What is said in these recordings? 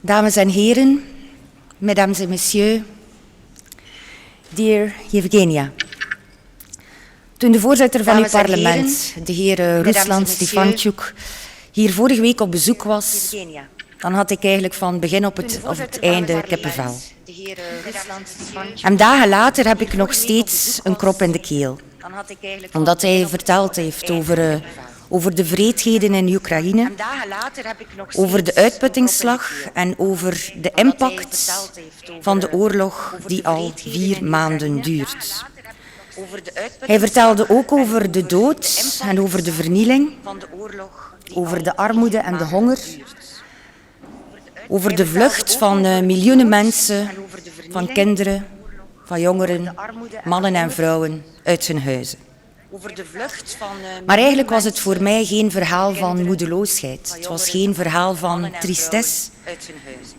Dames en heren, mesdames et messieurs, dear Yevheniia. Toen de voorzitter van uw parlement, de heer Ruslan Stefanchuk, hier vorige week op bezoek was, dan had ik eigenlijk van begin op het einde kippenvel. En dagen later heb ik nog steeds een krop in de keel. Omdat hij verteld heeft over de wreedheden in Oekraïne, over de uitputtingsslag en over de impact van de oorlog die al 4 maanden duurt. Hij vertelde ook over de dood en over de vernieling, over de armoede en de honger, over de vlucht van miljoenen mensen, van kinderen, van jongeren, mannen en vrouwen uit hun huizen. Maar eigenlijk was het voor mij geen verhaal van moedeloosheid. Het was geen verhaal van tristesse.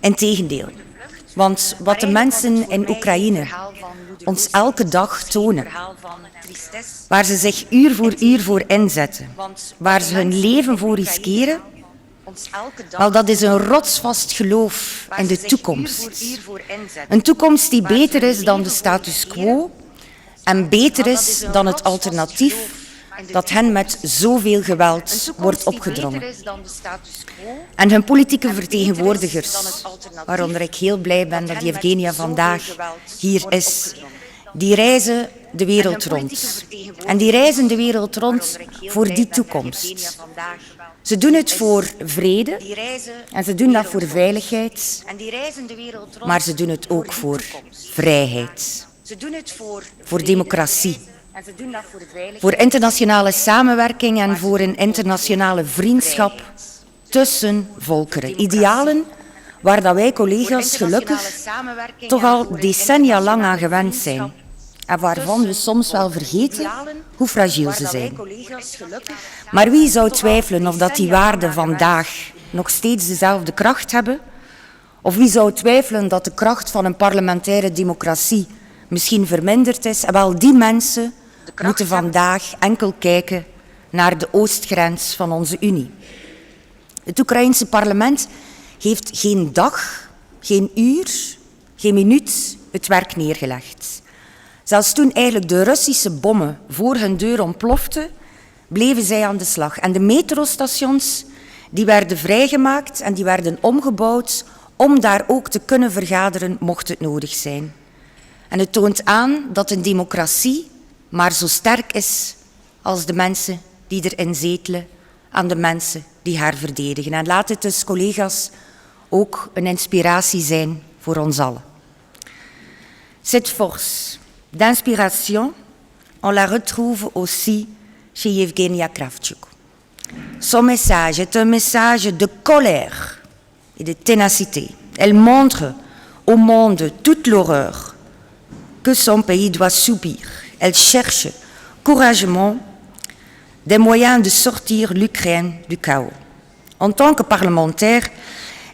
Integendeel. Want wat de mensen in Oekraïne ons elke dag tonen, waar ze zich uur voor inzetten, waar ze hun leven voor riskeren, wel, dat is een rotsvast geloof in de toekomst. Een toekomst die beter is dan de status quo en beter is dan het alternatief dat hen met zoveel geweld wordt opgedrongen. En hun politieke vertegenwoordigers, waaronder ik heel blij ben dat Yevheniia vandaag hier is, die reizen de wereld rond. En die reizen de wereld rond voor die toekomst. Ze doen het voor vrede en ze doen dat voor veiligheid, maar ze doen het ook voor vrijheid, voor democratie, voor internationale samenwerking en voor een internationale vriendschap tussen volkeren. Idealen waar dat wij collega's gelukkig toch al decennia lang aan gewend zijn. En waarvan we soms wel vergeten hoe fragiel ze zijn. Maar wie zou twijfelen of dat die waarden vandaag nog steeds dezelfde kracht hebben? Of wie zou twijfelen dat de kracht van een parlementaire democratie misschien verminderd is? En wel, die mensen moeten vandaag enkel kijken naar de oostgrens van onze Unie. Het Oekraïense parlement heeft geen dag, geen uur, geen minuut het werk neergelegd. Zelfs toen eigenlijk de Russische bommen voor hun deur ontploften, bleven zij aan de slag. En de metrostations die werden vrijgemaakt en die werden omgebouwd om daar ook te kunnen vergaderen mocht het nodig zijn. En het toont aan dat een democratie maar zo sterk is als de mensen die erin zetelen aan de mensen die haar verdedigen. En laat het dus, collega's, ook een inspiratie zijn voor ons allen. Cette force d'inspiration, on la retrouve aussi chez Yevheniia Kravchuk. Son message est un message de colère et de ténacité. Elle montre au monde toute l'horreur que son pays doit subir. Elle cherche courageusement des moyens de sortir l'Ukraine du chaos. En tant que parlementaire,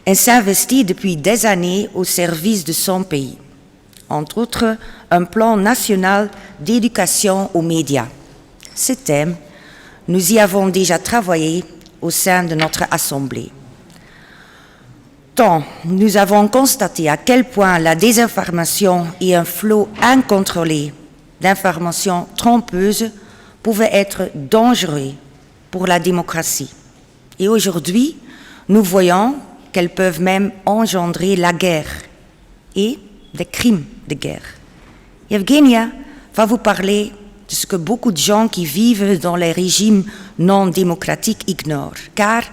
elle s'investit depuis des années au service de son pays. Entre autres, un plan national d'éducation aux médias. Ce thème, nous y avons déjà travaillé au sein de notre Assemblée. Tant nous avons constaté à quel point la désinformation et un flot incontrôlé d'informations trompeuses pouvaient être dangereux pour la démocratie. Et aujourd'hui, nous voyons qu'elles peuvent même engendrer la guerre et des crimes de guerre. Yevheniia va vous parler de ce que beaucoup de gens qui vivent dans les régimes non démocratiques ignorent, car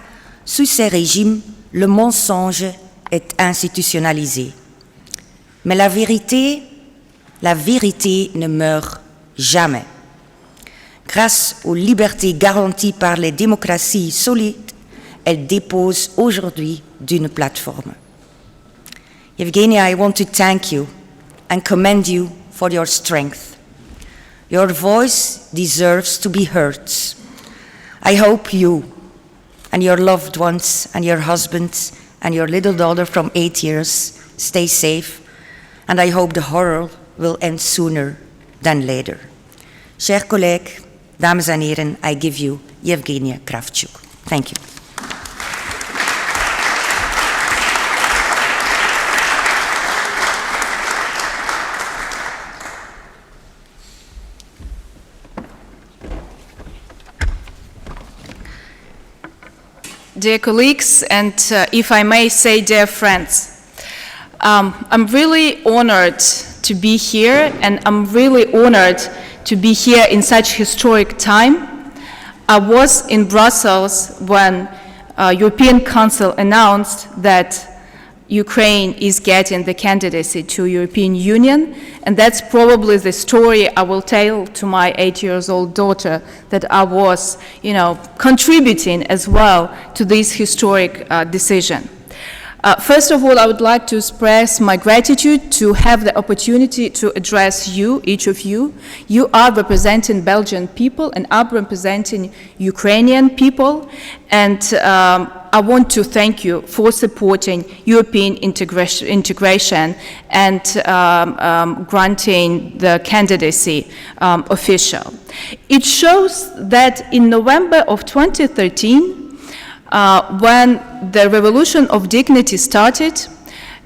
sous ces régimes, le mensonge est institutionnalisé. Mais la vérité ne meurt jamais. Grâce aux libertés garanties par les démocraties solides, elle dépose aujourd'hui d'une plateforme. Yevheniia, I want to thank you and commend you for your strength. Your voice deserves to be heard. I hope you and your loved ones and your husband and your little daughter from 8 years stay safe, and I hope the horror will end sooner than later. Chers collègues, dames en heren, I give you Yevheniia Kravchuk. Thank you. dear colleagues, and if I may say, dear friends, I'm really honored to be here, and I'm really honored to be here in such historic time. I was in Brussels when European Council announced that Ukraine is getting the candidacy to European Union, and that's probably the story I will tell to my 8-year-old daughter, that I was, contributing as well to this historic decision. First of all, I would like to express my gratitude to have the opportunity to address you, each of you. You are representing Belgian people, and I'm representing Ukrainian people, and I want to thank you for supporting European integration and granting the candidacy official. It shows that in November of 2013, when the revolution of dignity started,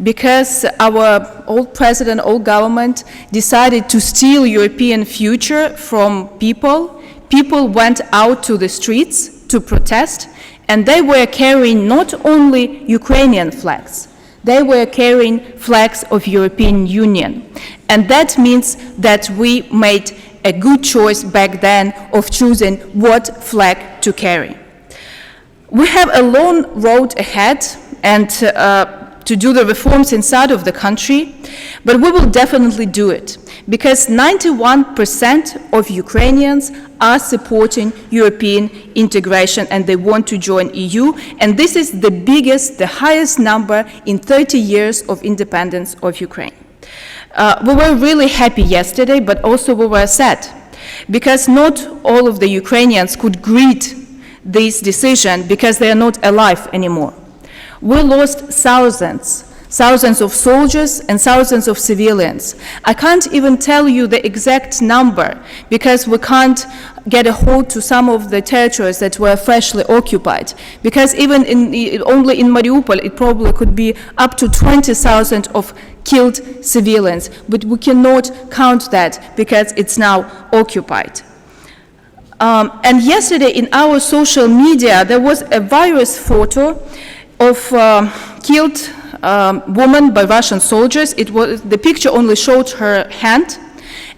because our old president, old government decided to steal European future from people, people went out to the streets to protest, and they were carrying not only Ukrainian flags, they were carrying flags of European Union. And that means that we made a good choice back then of choosing what flag to carry. We have a long road ahead and to do the reforms inside of the country, but we will definitely do it because 91% of Ukrainians are supporting European integration and they want to join EU, and this is the biggest, the highest number in 30 years of independence of Ukraine. We were really happy yesterday, but also we were sad because not all of the Ukrainians could greet this decision because they are not alive anymore. We lost thousands of soldiers and thousands of civilians. I can't even tell you the exact number because we can't get a hold to some of the territories that were freshly occupied. Because even only in Mariupol, it probably could be up to 20,000 of killed civilians, but we cannot count that because it's now occupied. And yesterday in our social media, there was a virus photo of killed woman by Russian soldiers. The picture only showed her hand,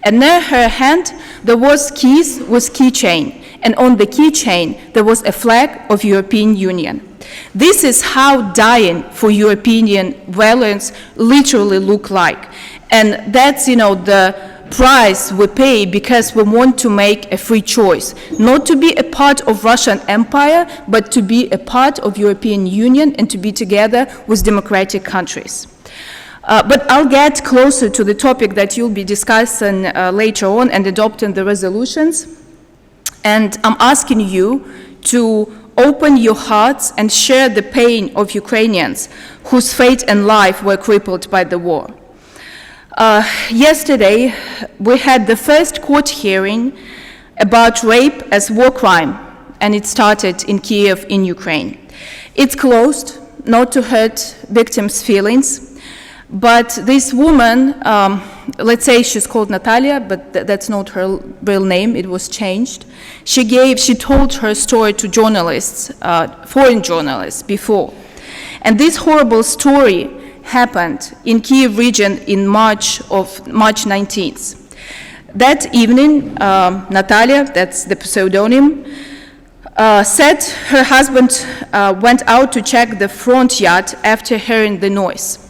and near her hand there was keys with keychain, and on the keychain there was a flag of European Union. This is how dying for European values literally look like, and that's the price we pay because we want to make a free choice, not to be a part of Russian Empire, but to be a part of European Union and to be together with democratic countries. But I'll get closer to the topic that you'll be discussing later on and adopting the resolutions. And I'm asking you to open your hearts and share the pain of Ukrainians whose fate and life were crippled by the war. Yesterday, we had the first court hearing about rape as war crime, and it started in Kiev in Ukraine. It's closed, not to hurt victims' feelings, but this woman, let's say she's called Natalia, but that's not her real name, it was changed. She told her story to journalists, foreign journalists before. And this horrible story happened in Kiev region in March 19th. That evening, Natalia, that's the pseudonym, said her husband went out to check the front yard after hearing the noise.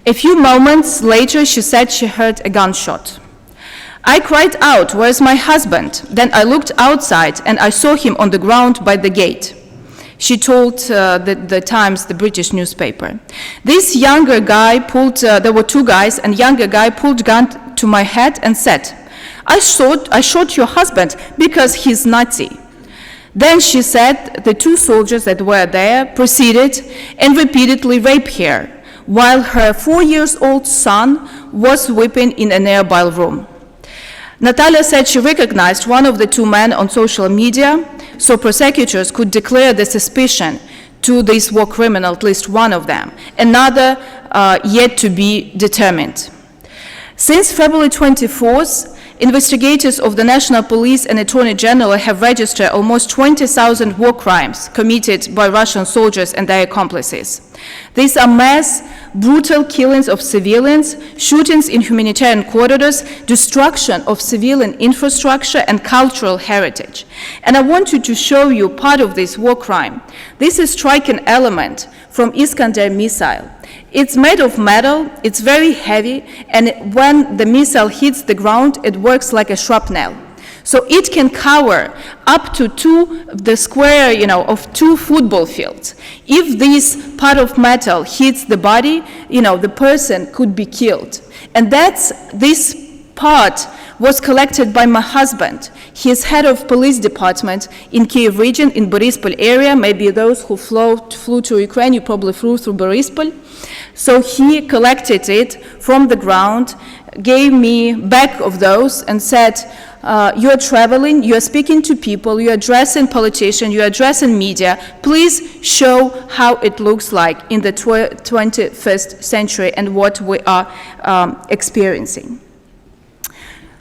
A few moments later, she said she heard a gunshot. I cried out, "Where's my husband?" Then I looked outside and I saw him on the ground by the gate. She told the Times, the British newspaper. This younger guy there were two guys, and younger guy pulled gun to my head and said, I shot your husband because he's Nazi. Then she said the two soldiers that were there proceeded and repeatedly raped her, while her 4-year-old son was weeping in a nearby room. Natalia said she recognized one of the two men on social media, so prosecutors could declare the suspicion to this war criminal, at least one of them, another yet to be determined. Since February 24th, investigators of the National Police and Attorney General have registered almost 20,000 war crimes committed by Russian soldiers and their accomplices. These are mass, brutal killings of civilians, shootings in humanitarian corridors, destruction of civilian infrastructure and cultural heritage. And I wanted to show you part of this war crime. This is striking element from Iskander missile. It's made of metal, it's very heavy, and when the missile hits the ground, it works like a shrapnel. So it can cover up to the square, of 2 football fields. If this part of metal hits the body, the person could be killed. And this part was collected by my husband. He is head of police department in Kyiv region, in Borispol area. Maybe those who flew to Ukraine, you probably flew through Borispol. So he collected it from the ground, gave me back of those and said, you're traveling, you're speaking to people, you're addressing politicians, you're addressing media. Please show how it looks like in the 21st century and what we are experiencing.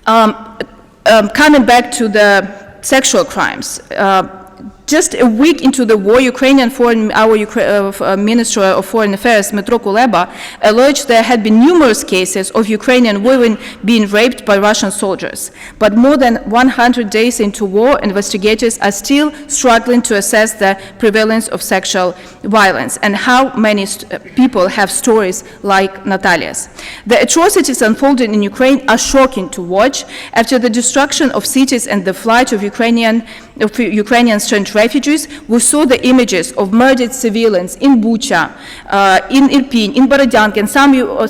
Coming back to the sexual crimes, just a week into the war, our Minister of Foreign Affairs, Dmytro Kuleba, alleged there had been numerous cases of Ukrainian women being raped by Russian soldiers. But more than 100 days into war, investigators are still struggling to assess the prevalence of sexual violence and how many people have stories like Natalia's. The atrocities unfolding in Ukraine are shocking to watch. After the destruction of cities and the flight of Ukrainian strange refugees, we saw the images of murdered civilians in Bucha, in Irpin, in Borodyanka, and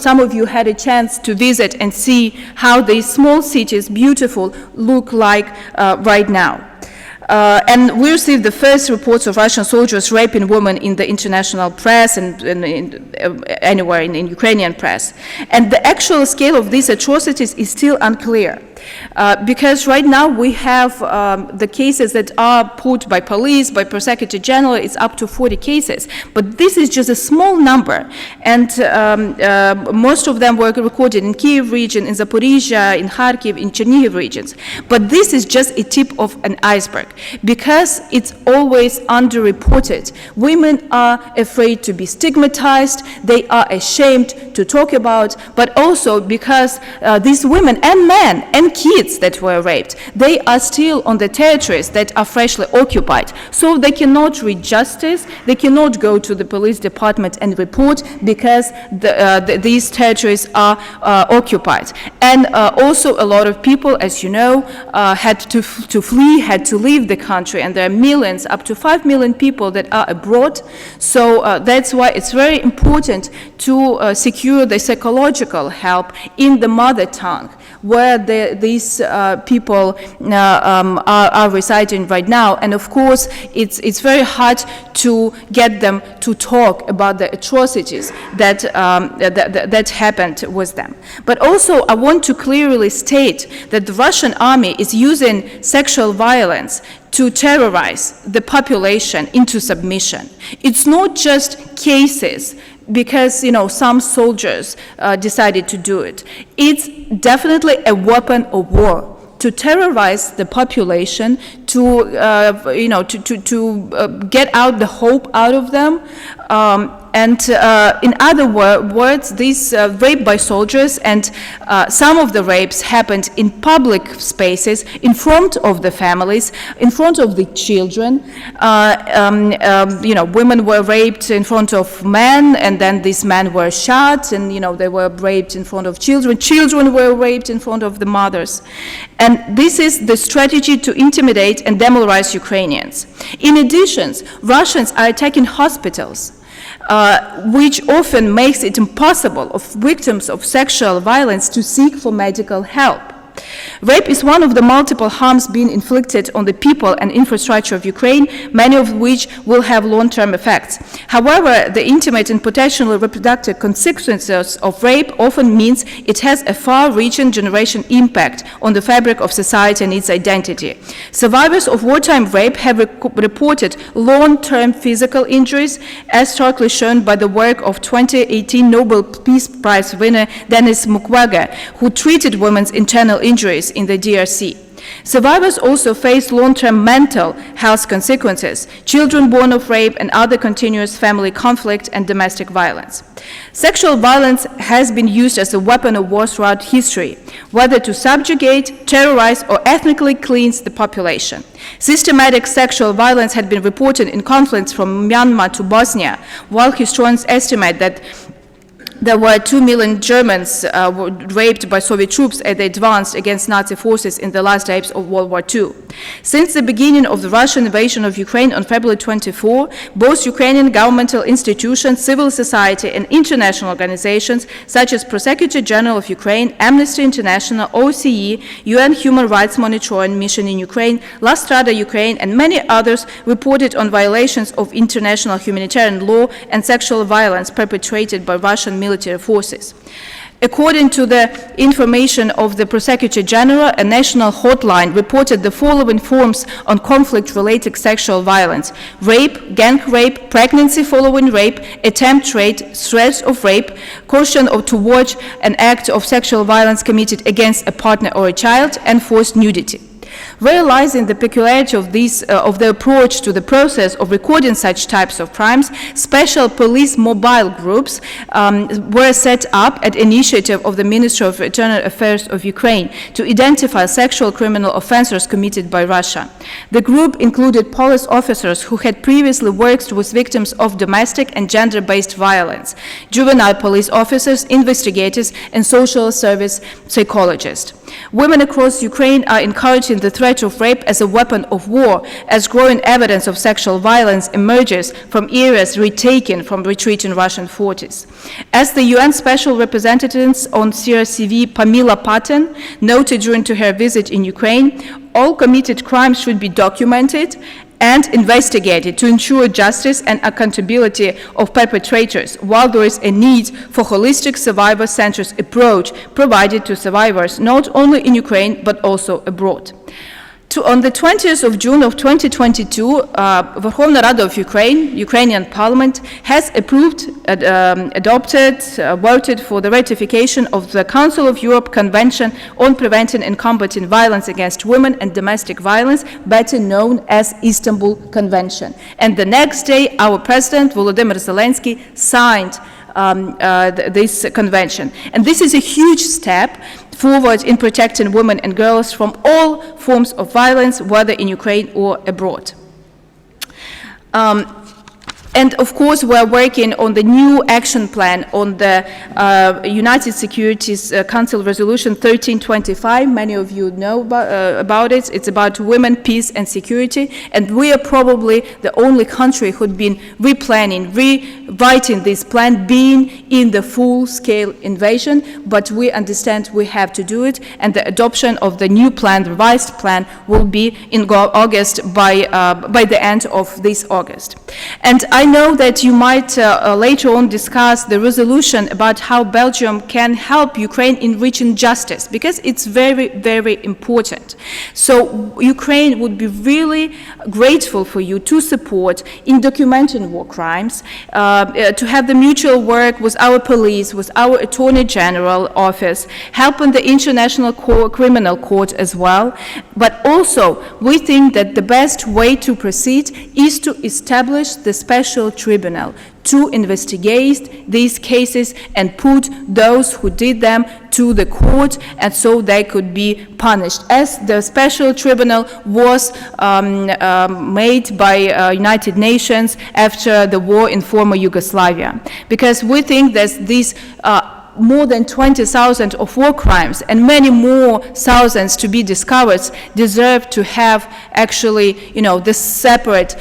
some of you had a chance to visit and see how these small cities, beautiful, look like right now. And we received the first reports of Russian soldiers raping women in the international press and anywhere in Ukrainian press. And the actual scale of these atrocities is still unclear. Because right now we have the cases that are put by police, by prosecutor general, it's up to 40 cases. But this is just a small number. And most of them were recorded in Kyiv region, in Zaporizhia, in Kharkiv, in Chernihiv regions. But this is just a tip of an iceberg, because it's always underreported. Women are afraid to be stigmatized, they are ashamed to talk about, but also because these women and men and kids that were raped, they are still on the territories that are freshly occupied. So they cannot reach justice, they cannot go to the police department and report because these territories are occupied. And also a lot of people, as you know, had to flee, had to leave the country, and there are millions, up to 5 million people that are abroad. So that's why it's very important to secure the psychological help in the mother tongue, where these people are residing right now. And of course, it's very hard to get them to talk about the atrocities that happened with them. But also, I want to clearly state that the Russian army is using sexual violence to terrorize the population into submission. It's not just cases because, some soldiers decided to do it. It's definitely a weapon of war to terrorize the population, to get out the hope out of them. And in other words, these rape by soldiers, and some of the rapes happened in public spaces, in front of the families, in front of the children. Women were raped in front of men, and then these men were shot, and they were raped in front of children. Children were raped in front of the mothers. And this is the strategy to intimidate and demoralize Ukrainians. In addition, Russians are attacking hospitals, which often makes it impossible for victims of sexual violence to seek for medical help. Rape is one of the multiple harms being inflicted on the people and infrastructure of Ukraine, many of which will have long-term effects. However, the intimate and potentially reproductive consequences of rape often means it has a far-reaching generation impact on the fabric of society and its identity. Survivors of wartime rape have reported long-term physical injuries, as starkly shown by the work of 2018 Nobel Peace Prize winner Denis Mukwege, who treated women's internal injuries in the DRC. Survivors also face long-term mental health consequences, children born of rape and other continuous family conflict and domestic violence. Sexual violence has been used as a weapon of war throughout history, whether to subjugate, terrorize, or ethnically cleanse the population. Systematic sexual violence had been reported in conflicts from Myanmar to Bosnia, while historians estimate that there were 2 million Germans were raped by Soviet troops as they advanced against Nazi forces in the last days of World War II. Since the beginning of the Russian invasion of Ukraine on February 24, both Ukrainian governmental institutions, civil society, and international organizations such as Prosecutor General of Ukraine, Amnesty International, OSCE, UN Human Rights Monitoring Mission in Ukraine, La Strada Ukraine, and many others reported on violations of international humanitarian law and sexual violence perpetrated by Russian military forces. According to the information of the Prosecutor General, a national hotline reported the following forms on conflict-related sexual violence: rape, gang rape, pregnancy following rape, attempt rape, threats of rape, caution to watch an act of sexual violence committed against a partner or a child, and forced nudity. Realizing the peculiarity of the approach to the process of recording such types of crimes, special police mobile groups were set up at initiative of the Ministry of Internal Affairs of Ukraine to identify sexual criminal offenses committed by Russia. The group included police officers who had previously worked with victims of domestic and gender-based violence, juvenile police officers, investigators, and social service psychologists. Women across Ukraine are encouraging the threat of rape as a weapon of war, as growing evidence of sexual violence emerges from areas retaken from retreating Russian forces. As the UN Special Representative on CRCV, Pamela Patton, noted during her visit in Ukraine, all committed crimes should be documented and investigated to ensure justice and accountability of perpetrators, while there is a need for holistic survivor-centered approach provided to survivors not only in Ukraine but also abroad. On the 20th of June of 2022, Verkhovna Rada of Ukraine, Ukrainian Parliament, has approved, adopted, voted for the ratification of the Council of Europe Convention on Preventing and Combating Violence Against Women and Domestic Violence, better known as Istanbul Convention. And the next day, our President, Volodymyr Zelensky, signed this convention. And this is a huge step forward in protecting women and girls from all forms of violence, whether in Ukraine or abroad. And of course, we're working on the new action plan on the United Security Council Resolution 1325. Many of you know about it. It's about women, peace, and security. And we are probably the only country who'd been replanning, rewriting this plan, being in the full-scale invasion. But we understand we have to do it. And the adoption of the new plan, the revised plan, will be in August by the end of this August. And I know that you might later on discuss the resolution about how Belgium can help Ukraine in reaching justice, because it's very, very important. So Ukraine would be really grateful for you to support in documenting war crimes, to have the mutual work with our police, with our Attorney General office, helping the International Criminal Court as well. But also, we think that the best way to proceed is to establish the special tribunal to investigate these cases and put those who did them to the court, and so they could be punished, as the special tribunal was made by United Nations after the war in former Yugoslavia. Because we think that these more than 20,000 of war crimes and many more thousands to be discovered deserve to have actually, this separate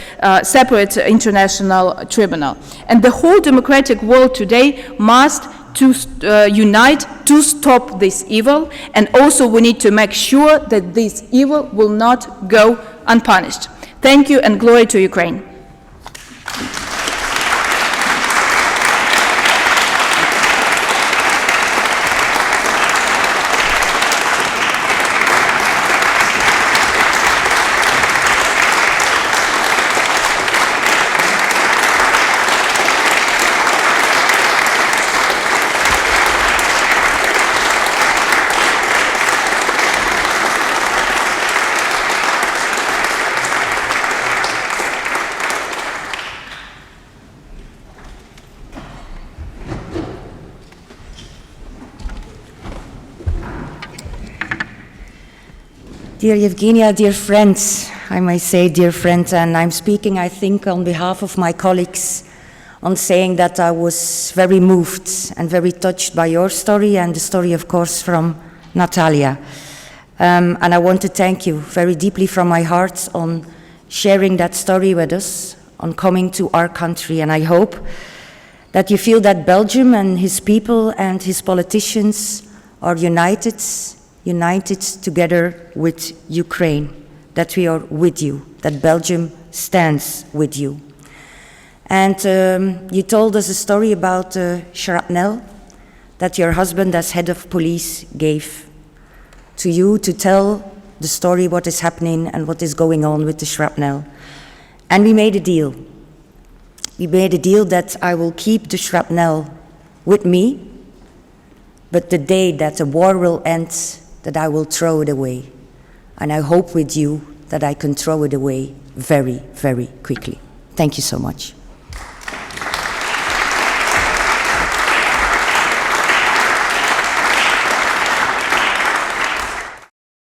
international tribunal. And the whole democratic world today must unite to stop this evil, and also we need to make sure that this evil will not go unpunished. Thank you, and glory to Ukraine. Dear Yevheniia, dear friends, I may say dear friend, and I'm speaking, I think, on behalf of my colleagues on saying that I was very moved and very touched by your story and the story, of course, from Natalia. And I want to thank you very deeply from my heart on sharing that story with us, on coming to our country, and I hope that you feel that Belgium and his people and his politicians are united together with Ukraine, that we are with you, that Belgium stands with you. And you told us a story about shrapnel that your husband as head of police gave to you to tell the story, what is happening and what is going on with the shrapnel. And we made a deal. We made a deal that I will keep the shrapnel with me, but the day that the war will end, that I will throw it away. And I hope with you that I can throw it away very, very quickly. Thank you so much.